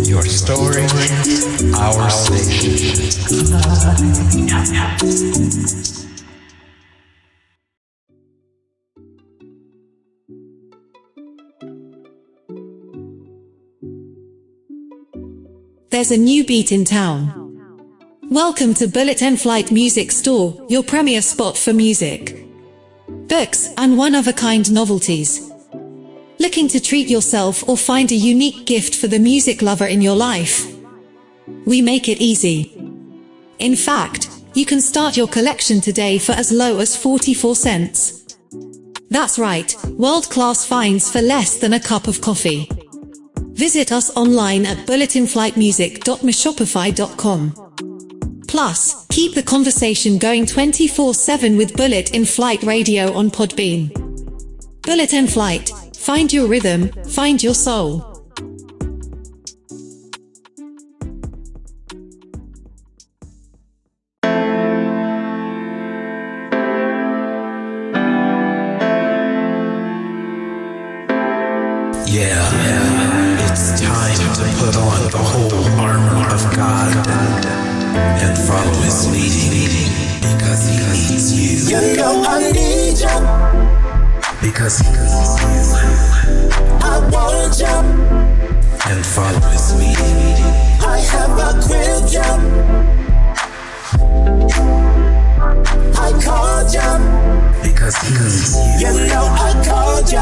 Your story, our station. There's a new beat in town. Welcome to Bullet and Flight Music Store, your premier spot for music, books, and one-of-a-kind novelties. Looking to treat yourself or find a unique gift for the music lover in your life? We make it easy. In fact, you can start your collection today for as low as 44 cents. That's right, world-class finds for less than a cup of coffee. Visit us online at bulletinflightmusic.meshopify.com. Plus, keep the conversation going 24/7 with Bullet in Flight Radio on Podbean. Bullet in Flight. Find your rhythm, find your soul. It's time to put on the whole armor of God and follow His leading, because He needs you. You know I need you. Because He needs you. I want you. And follow His leading. I have a great job. I called you. Because He needs you. You know I called you.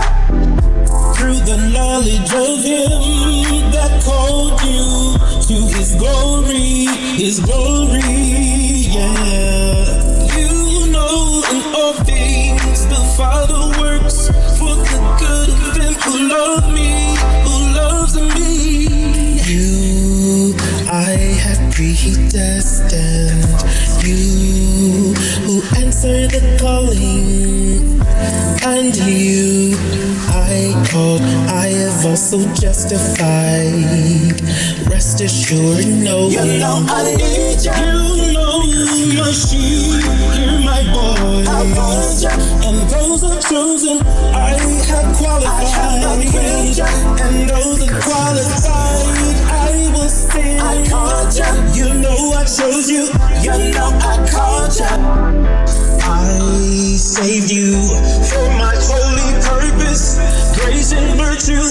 Through the knowledge of Him that called you to His glory, yeah. You know in all things the Father works for the good of them who love me, who loves me. You, I have predestined. You who answer the calling, and you I called, I have also justified. Rest assured, knowing you know I need you. You know my sheep, you're my boy. I want you. And those are chosen, I have qualified. And those are qualified, I will sing. I called you. You know I chose you. You know I called you. I saved you for my holy purpose. Grace and virtue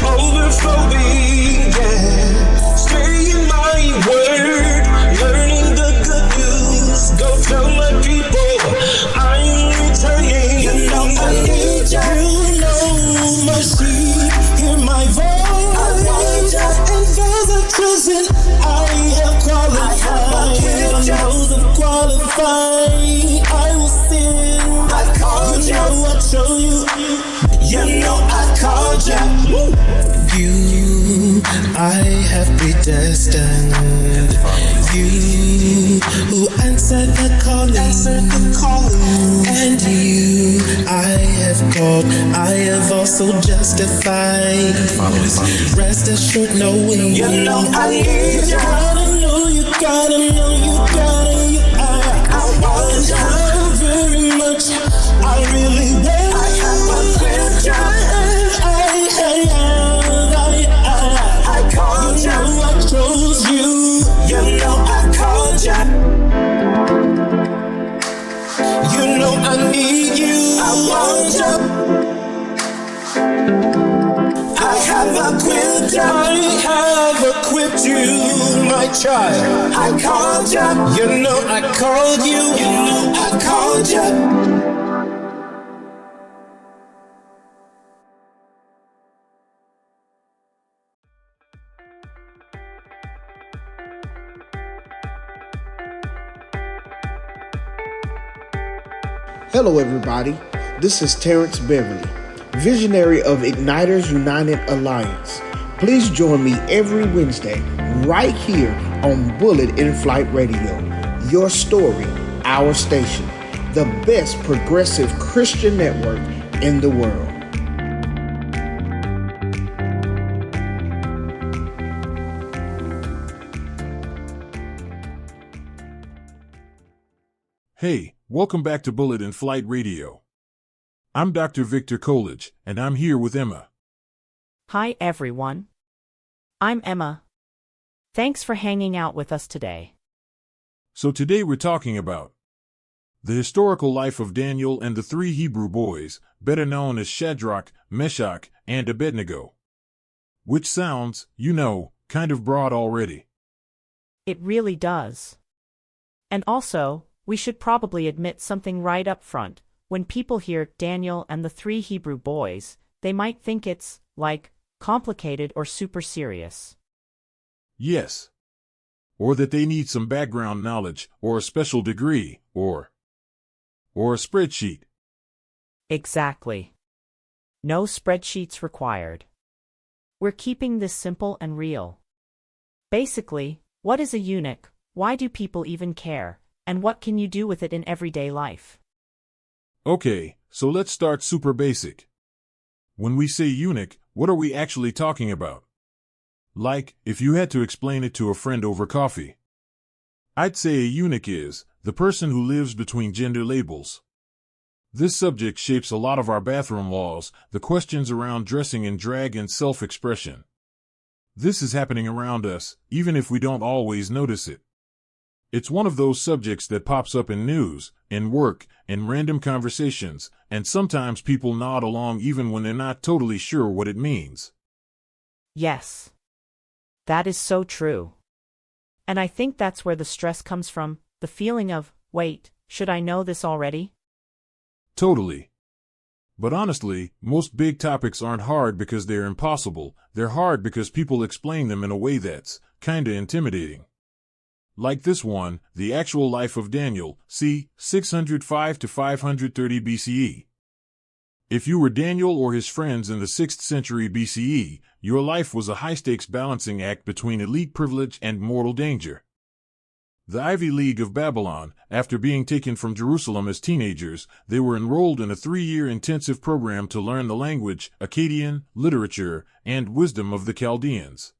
overflowing, yeah. Stay in my word, learning the good news. Go tell my people I'm returning. You know I need you. You know my sheep, hear my voice. I want you. And those are chosen, I have qualified. And those are qualified, I will sing. I called you. Know I show you. You know I called you. You, I have predestined. You who answered the calling. And you, I have called. I have also justified. Rest assured, knowing you know I need you. You gotta know, you gotta know, you gotta. I want you very much. I really want. I have a great job. I called you. You know I chose you. You know I called you. You know I need child. I called you. You know I called you. You know I called you. Hello everybody, this is Terrence Beverly, visionary of Igniters United Alliance. Please join me every Wednesday right here on Bullet in Flight Radio. Your story, our station, the best progressive Christian network in the world. Hey, welcome back to Bullet in Flight Radio. I'm Dr. Victor Coolidge, and I'm here with Emma. Hi everyone. I'm Emma. Thanks for hanging out with us today. So today we're talking about the historical life of Daniel and the three Hebrew boys, better known as Shadrach, Meshach, and Abednego. Which sounds, kind of broad already. It really does. And also, we should probably admit something right up front. When people hear Daniel and the three Hebrew boys, they might think it's, complicated or super serious. Yes. Or that they need some background knowledge, or a special degree, or a spreadsheet. Exactly. No spreadsheets required. We're keeping this simple and real. Basically, what is a eunuch? Why do people even care? And what can you do with it in everyday life? Okay, so let's start super basic. When we say eunuch, what are we actually talking about? If you had to explain it to a friend over coffee. I'd say a eunuch is the person who lives between gender labels. This subject shapes a lot of our bathroom laws, the questions around dressing in drag and self-expression. This is happening around us, even if we don't always notice it. It's one of those subjects that pops up in news, in work, in random conversations, and sometimes people nod along even when they're not totally sure what it means. Yes. That is so true. And I think that's where the stress comes from, the feeling of, wait, should I know this already? Totally. But honestly, most big topics aren't hard because they're impossible, they're hard because people explain them in a way that's kinda intimidating. Like this one, the actual life of Daniel, c. 605 to 530 BCE. If you were Daniel or his friends in the 6th century BCE, your life was a high-stakes balancing act between elite privilege and mortal danger. The Ivy League of Babylon, after being taken from Jerusalem as teenagers, they were enrolled in a 3-year intensive program to learn the language, Akkadian, literature, and wisdom of the Chaldeans.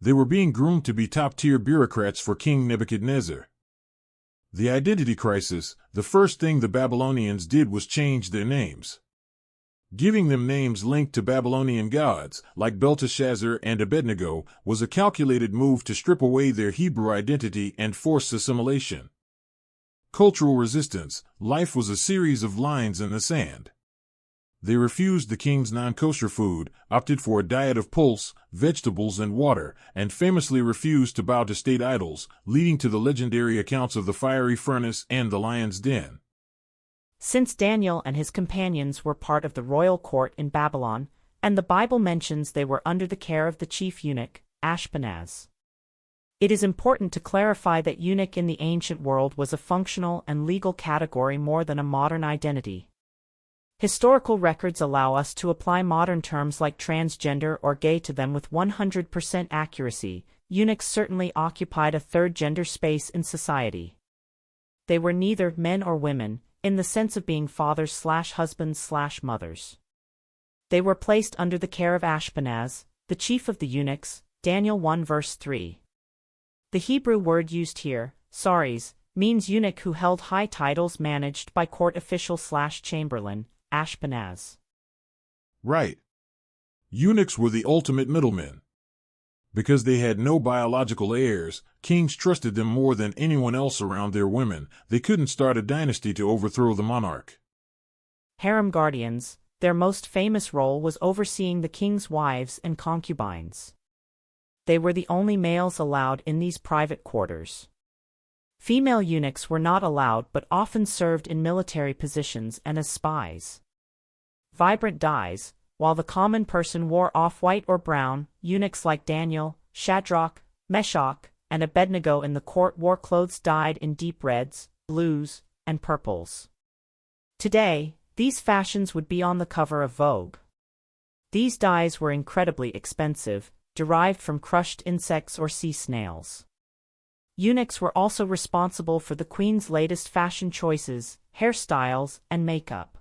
They were being groomed to be top-tier bureaucrats for King Nebuchadnezzar. The identity crisis, the first thing the Babylonians did was change their names. Giving them names linked to Babylonian gods, like Belteshazzar and Abednego, was a calculated move to strip away their Hebrew identity and force assimilation. Cultural resistance, life was a series of lines in the sand. They refused the king's non-kosher food, opted for a diet of pulse, vegetables, and water, and famously refused to bow to state idols, leading to the legendary accounts of the fiery furnace and the lion's den. Since Daniel and his companions were part of the royal court in Babylon, and the Bible mentions they were under the care of the chief eunuch, Ashpenaz. It is important to clarify that eunuch in the ancient world was a functional and legal category more than a modern identity. Historical records allow us to apply modern terms like transgender or gay to them with 100% accuracy. Eunuchs certainly occupied a third gender space in society. They were neither men or women, in the sense of being fathers/husbands/mothers. They were placed under the care of Ashpenaz, the chief of the eunuchs, Daniel 1 verse 3. The Hebrew word used here, saris, means eunuch who held high titles managed by court official/chamberlain, Ashpenaz. Right. Eunuchs were the ultimate middlemen. Because they had no biological heirs, kings trusted them more than anyone else around their women. They couldn't start a dynasty to overthrow the monarch. Harem guardians, their most famous role was overseeing the king's wives and concubines. they were the only males allowed in these private quarters. Female eunuchs were not allowed but often served in military positions and as spies. Vibrant dyes, while the common person wore off-white or brown, eunuchs like Daniel, Shadrach, Meshach, and Abednego in the court wore clothes dyed in deep reds, blues, and purples. Today, these fashions would be on the cover of Vogue. These dyes were incredibly expensive, derived from crushed insects or sea snails. Eunuchs were also responsible for the queen's latest fashion choices, hairstyles, and makeup.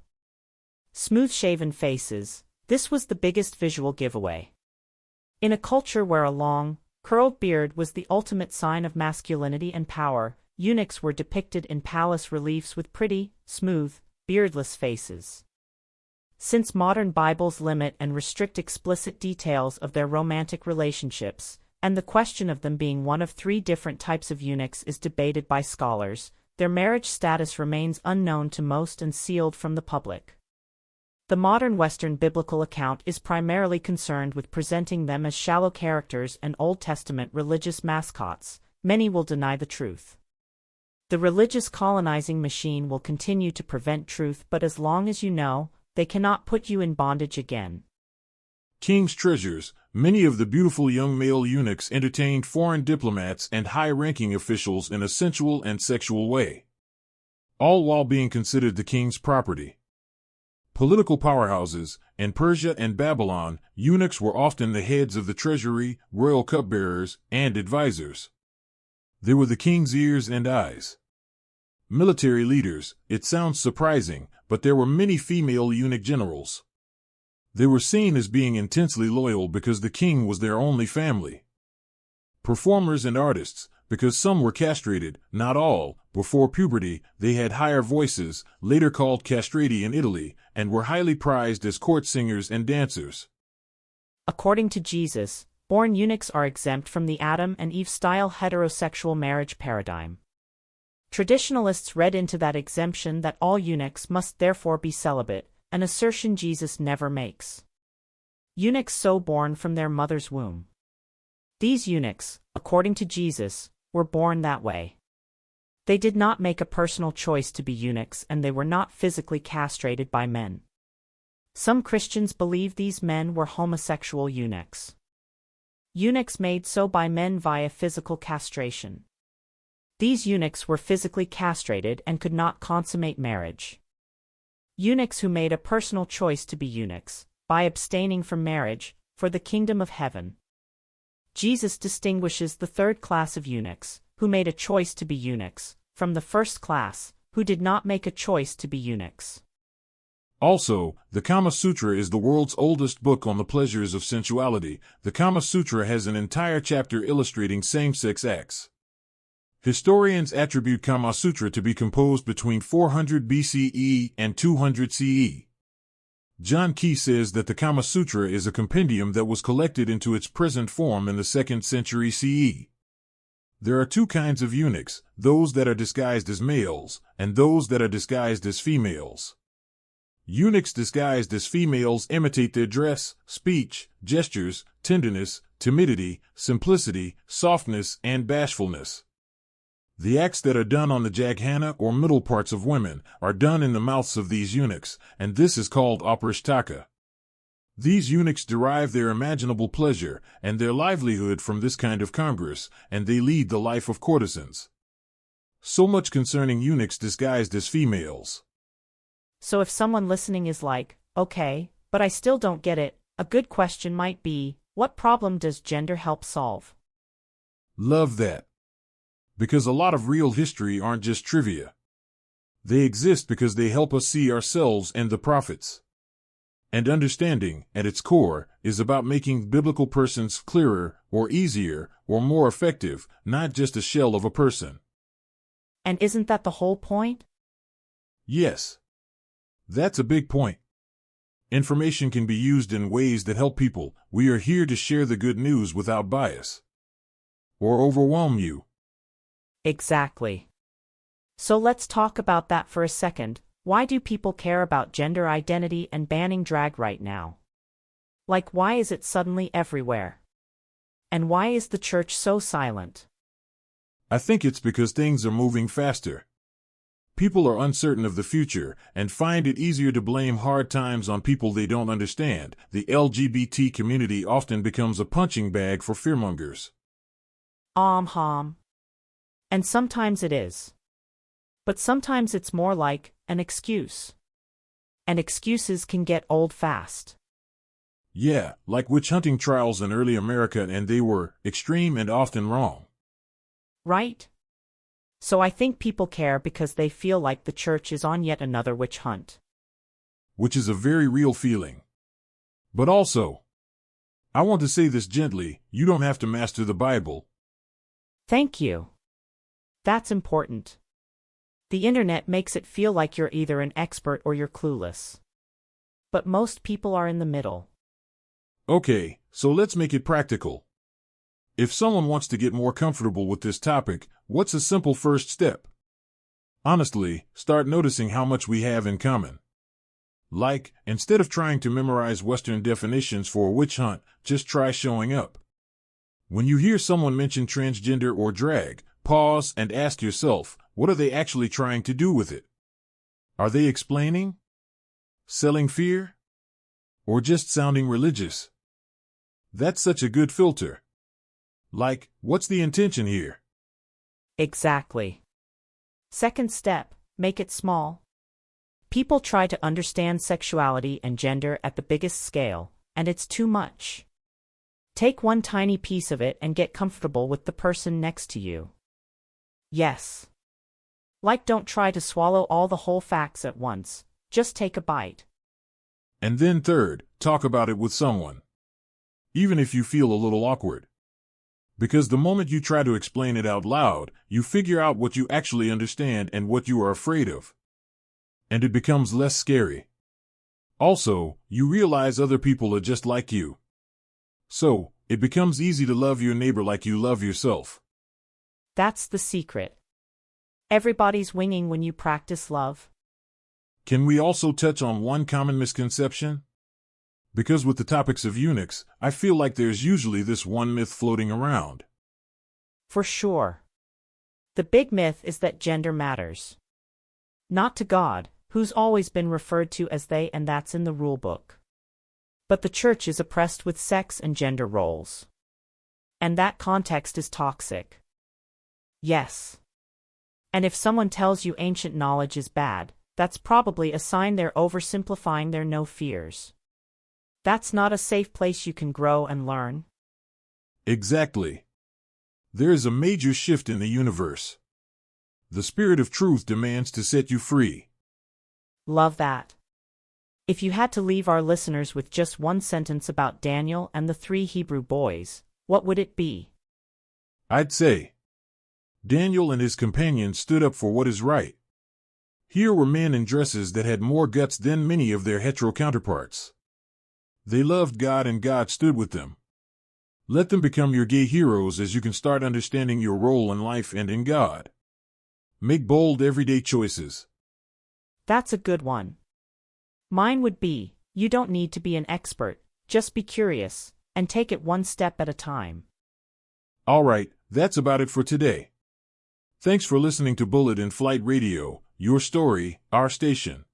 Smooth-shaven faces, this was the biggest visual giveaway. In a culture where a long, curled beard was the ultimate sign of masculinity and power, eunuchs were depicted in palace reliefs with pretty, smooth, beardless faces. Since modern Bibles limit and restrict explicit details of their romantic relationships, and the question of them being one of 3 different types of eunuchs is debated by scholars, their marriage status remains unknown to most and sealed from the public. The modern Western biblical account is primarily concerned with presenting them as shallow characters and Old Testament religious mascots. Many will deny the truth. The religious colonizing machine will continue to prevent truth, but as long as you know, they cannot put you in bondage again. King's treasures. Many of the beautiful young male eunuchs entertained foreign diplomats and high-ranking officials in a sensual and sexual way, all while being considered the king's property. Political powerhouses. In Persia and Babylon, eunuchs were often the heads of the treasury, royal cupbearers, and advisors. They were the king's ears and eyes. Military leaders. It sounds surprising, but there were many female eunuch generals. They were seen as being intensely loyal because the king was their only family. Performers and artists. Because some were castrated, not all, before puberty, they had higher voices, later called castrati in Italy, and were highly prized as court singers and dancers. According to Jesus, born eunuchs are exempt from the Adam and Eve-style heterosexual marriage paradigm. Traditionalists read into that exemption that all eunuchs must therefore be celibate, an assertion Jesus never makes. Eunuchs so born from their mother's womb. These eunuchs, according to Jesus, were born that way. They did not make a personal choice to be eunuchs, and they were not physically castrated by men. Some Christians believe these men were homosexual eunuchs. Eunuchs made so by men via physical castration. These eunuchs were physically castrated and could not consummate marriage. Eunuchs who made a personal choice to be eunuchs, by abstaining from marriage, for the kingdom of heaven. Jesus distinguishes the 3rd class of eunuchs, who made a choice to be eunuchs, from the 1st class, who did not make a choice to be eunuchs. Also, the Kama Sutra is the world's oldest book on the pleasures of sensuality. The Kama Sutra has an entire chapter illustrating same-sex acts. Historians attribute Kama Sutra to be composed between 400 BCE and 200 CE. John Key says that the Kama Sutra is a compendium that was collected into its present form in the 2nd century CE. There are 2 kinds of eunuchs, those that are disguised as males, and those that are disguised as females. Eunuchs disguised as females imitate their dress, speech, gestures, tenderness, timidity, simplicity, softness, and bashfulness. The acts that are done on the jaghana or middle parts of women are done in the mouths of these eunuchs, and this is called aprashtaka. These eunuchs derive their imaginable pleasure and their livelihood from this kind of congress, and they lead the life of courtesans. So much concerning eunuchs disguised as females. So if someone listening is like, okay, but I still don't get it, a good question might be, what problem does gender help solve? Love that. Because a lot of real history aren't just trivia. They exist because they help us see ourselves and the prophets. And understanding, at its core, is about making biblical persons clearer, or easier, or more effective, not just a shell of a person. And isn't that the whole point? Yes. That's a big point. Information can be used in ways that help people. We are here to share the good news without bias. Or overwhelm you. Exactly. So let's talk about that for a second. Why do people care about gender identity and banning drag right now? Like, why is it suddenly everywhere? And why is the church so silent? I think it's because things are moving faster. People are uncertain of the future and find it easier to blame hard times on people they don't understand. The LGBT community often becomes a punching bag for fearmongers. And sometimes it is. But sometimes it's more like an excuse. And excuses can get old fast. Yeah, like witch hunting trials in early America, and they were extreme and often wrong. Right? So I think people care because they feel like the church is on yet another witch hunt. Which is a very real feeling. But also, I want to say this gently, you don't have to master the Bible. Thank you. That's important. The internet makes it feel like you're either an expert or you're clueless. But most people are in the middle. Okay, so let's make it practical. If someone wants to get more comfortable with this topic, what's a simple first step? Honestly, start noticing how much we have in common. Like, instead of trying to memorize Western definitions for a witch hunt, just try showing up. When you hear someone mention transgender or drag, pause and ask yourself, what are they actually trying to do with it? Are they explaining? Selling fear? Or just sounding religious? That's such a good filter. Like, what's the intention here? Exactly. Second step, make it small. People try to understand sexuality and gender at the biggest scale, and it's too much. Take one tiny piece of it and get comfortable with the person next to you. Yes. Like, don't try to swallow all the whole facts at once, just take a bite. And then third, talk about it with someone. Even if you feel a little awkward. Because the moment you try to explain it out loud, you figure out what you actually understand and what you are afraid of. And it becomes less scary. Also, you realize other people are just like you. So, it becomes easy to love your neighbor like you love yourself. That's the secret. Everybody's winging when you practice love. Can we also touch on one common misconception? Because with the topics of eunuchs, I feel like there's usually this one myth floating around. For sure. The big myth is that gender matters. Not to God, who's always been referred to as they, and that's in the rule book. But the church is oppressed with sex and gender roles. And that context is toxic. Yes. And if someone tells you ancient knowledge is bad, that's probably a sign they're oversimplifying their no fears. That's not a safe place you can grow and learn. Exactly. There is a major shift in the universe. The Spirit of Truth demands to set you free. Love that. If you had to leave our listeners with just one sentence about Daniel and the 3 Hebrew boys, what would it be? I'd say, Daniel and his companions stood up for what is right. Here were men in dresses that had more guts than many of their hetero counterparts. They loved God and God stood with them. Let them become your gay heroes as you can start understanding your role in life and in God. Make bold everyday choices. That's a good one. Mine would be, you don't need to be an expert, just be curious, and take it one step at a time. All right, that's about it for today. Thanks for listening to Bullet in Flight Radio, your story, our station.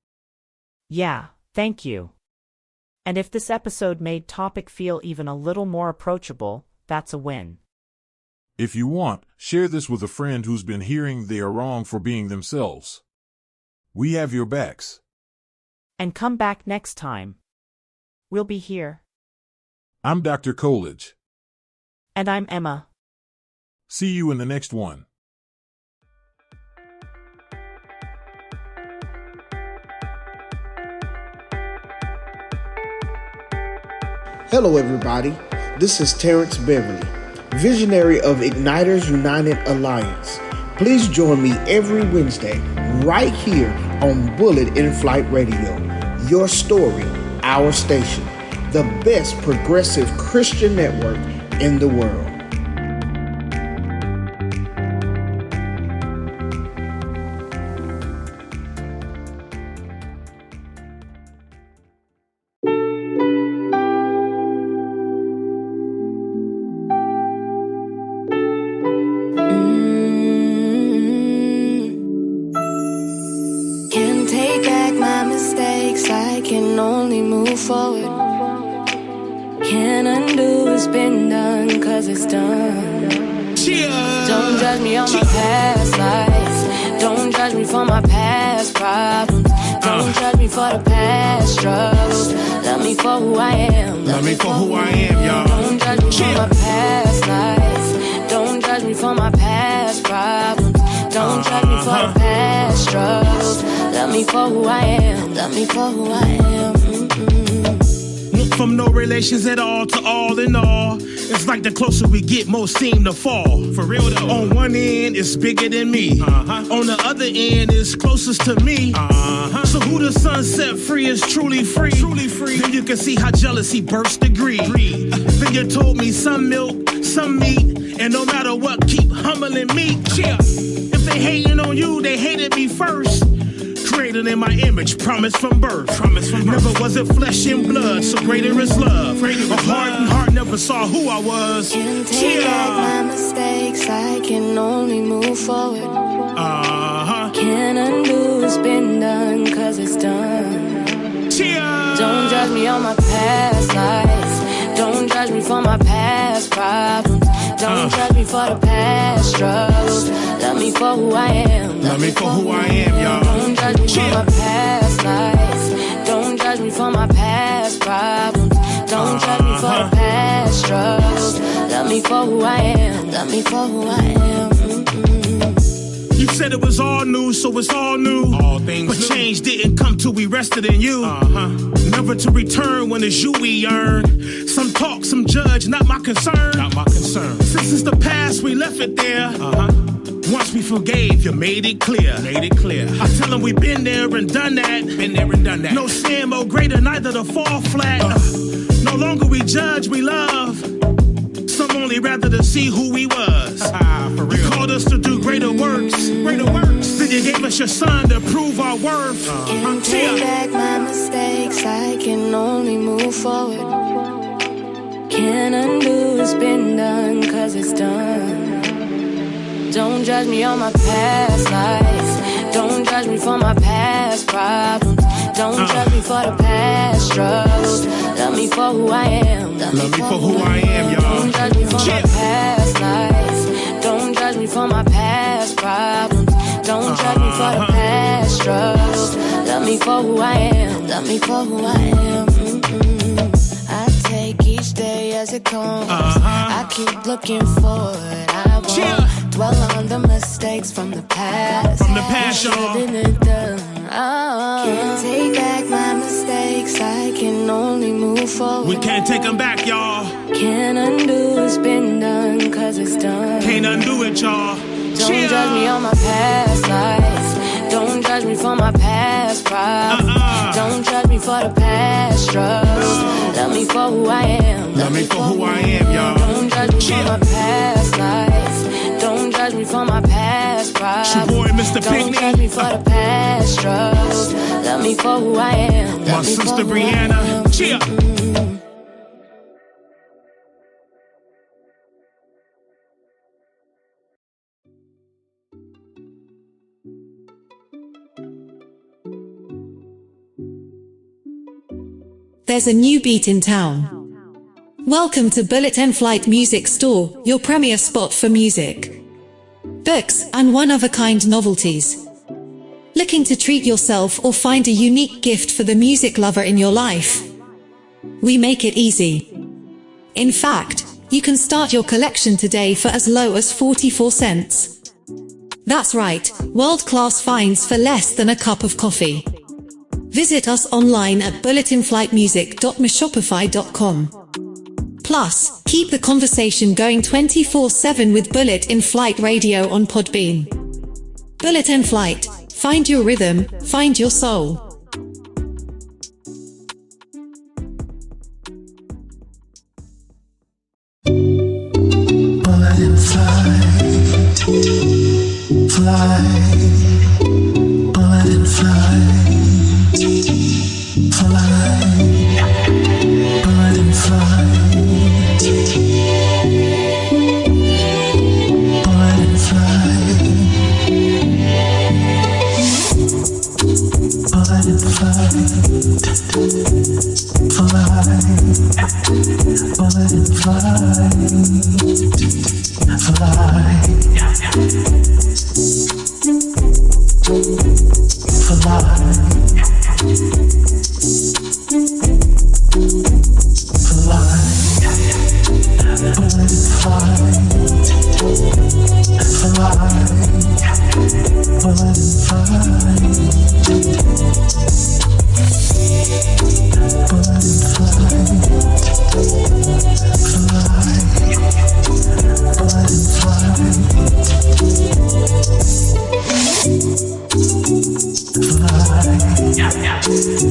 Yeah, thank you. And if this episode made topic feel even a little more approachable, that's a win. If you want, share this with a friend who's been hearing they are wrong for being themselves. We have your backs. And come back next time. We'll be here. I'm Dr. Coolidge. And I'm Emma. See you in the next one. Hello, everybody. This is Terrence Beverly, visionary of Igniters United Alliance. Please join me every Wednesday right here on Bullet in Flight Radio. Your story, our station. The best progressive Christian network in the world. Can't take back my mistakes, I can only move forward. Can't undo what's been done, cause it's done. Don't judge me on my past lives. Don't judge me for my past problems. Don't judge me for the past struggles. Love me for who I am. Love me for who I am, y'all. Don't judge me for my past lives. Don't judge me for my past problems. Don't judge me for the past struggles. Love me for who I am. Love me for who I am. From no relations at all to all in all. It's like the closer we get, more seem to fall. For real though. On one end, it's bigger than me. On the other end, it's closest to me. So who the sun set free is truly free. Then you can see how jealousy bursts the greed. Then you told me some milk, some meat, and no matter what, keep humbling me. If they hating on you, they hated me first. Created in my image, promised from birth. Never was it flesh and blood, so greater is love. A hardened heart never saw who I was. Can't take back my mistakes, I can only move forward. Can't undo what's been done, cause it's done. Don't judge me on my past lives. Don't judge me for my past problems. Don't judge me for the past struggles. Love me for who I am. Love me for who I am, y'all. Don't judge me for my past lives. Don't judge me for my past problems. Don't judge me for the past struggles. Love me for who I am. Love me for who I am. You said it was all new, so it's all new. All things but new. Change didn't come till we rested in you. Never to return when it's you we earn. Some talk, some judge, not my concern. Not my concern. Since it's the past, we left it there. Once we forgave, you made it clear. I tell them we been there and done that. No sin more greater, neither to fall flat. No longer we judge, we love. Some only rather to see who we was. For real. You called us to do greater works. Then you gave us your son to prove our worth. Can't take back my mistakes, I can only move forward. Can't undo what's been done, cause it's done. Don't judge me on my past lives. Don't judge me for my past problems. Don't judge me for the past struggles. Love me for who I am. Love me for who I am, y'all. Don't judge me for my past lives. Don't judge me for my past problems. Don't judge me for the past struggles. Love me for who I am. Love me for who I am. I take each day as it comes. I keep looking forward. I won't dwell on the mistakes from the past. Y'all. Can't take back my mistakes, I can only move forward. We can't take them back, y'all. Can't undo what's been done, cause it's done. Can't undo it, y'all. Don't judge me on my past lives. Don't judge me for my past problems. Don't judge me for the past struggles. Love me for who I am. Love me for who I am, y'all. Don't judge me for my past lives. Don't judge me for my past problems. Your boy, Mr. Don't judge me for the past struggles. Love me for who I am. My sister Brianna. Cheer. There's a new beat in town. Welcome to Bullet and Flight Music Store, your premier spot for music, books, and one-of-a-kind novelties. Looking to treat yourself or find a unique gift for the music lover in your life? We make it easy. In fact, you can start your collection today for as low as 44 cents. That's right, world-class finds for less than a cup of coffee. Visit us online at bulletinflightmusic.meshopify.com. Plus, keep the conversation going 24/7 with Bullet in Flight Radio on Podbean. Bullet in Flight. Find your rhythm, find your soul. Bullet in flight, fly. Bullet in flight, fly. Bullet in flight, bullet in flight.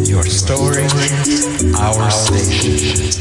Your story, our station.